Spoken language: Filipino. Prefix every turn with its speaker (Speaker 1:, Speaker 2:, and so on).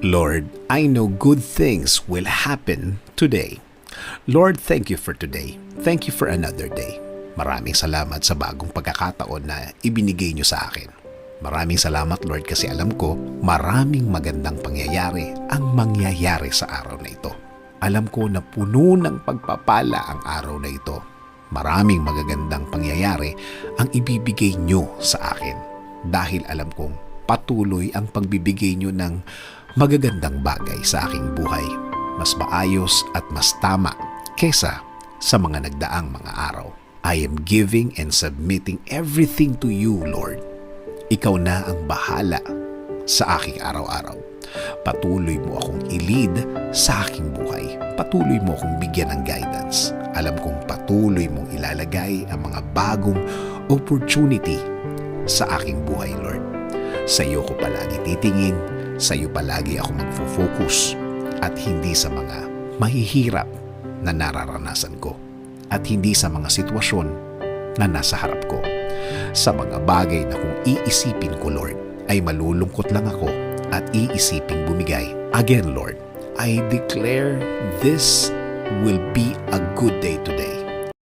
Speaker 1: Lord, I know good things will happen today. Lord, thank you for today. Thank you for another day. Maraming salamat sa bagong pagkakataon na ibinigay niyo sa akin. Maraming salamat, Lord, kasi alam ko maraming magandang pangyayari ang mangyayari sa araw na ito. Alam ko na puno ng pagpapala ang araw na ito. Maraming magagandang pangyayari ang ibibigay niyo sa akin. Dahil alam kong patuloy ang pagbibigay niyo ng magagandang bagay sa aking buhay. Mas maayos at mas tama kesa sa mga nagdaang mga araw. I am giving and submitting everything to you, Lord. Ikaw na ang bahala sa aking araw-araw. Patuloy mo akong i-lead sa aking buhay. Patuloy mo akong bigyan ng guidance. Alam kong patuloy mong ilalagay ang mga bagong opportunity sa aking buhay, Lord. Sa iyo ko palagi titingin, sa iyo palagi ako magfo-focus at hindi sa mga mahihirap na nararanasan ko at hindi sa mga sitwasyon na nasa harap ko. Sa mga bagay na kung iisipin ko, Lord, ay malulungkot lang ako at iisiping bumigay. Again, Lord, I declare this will be a good day today.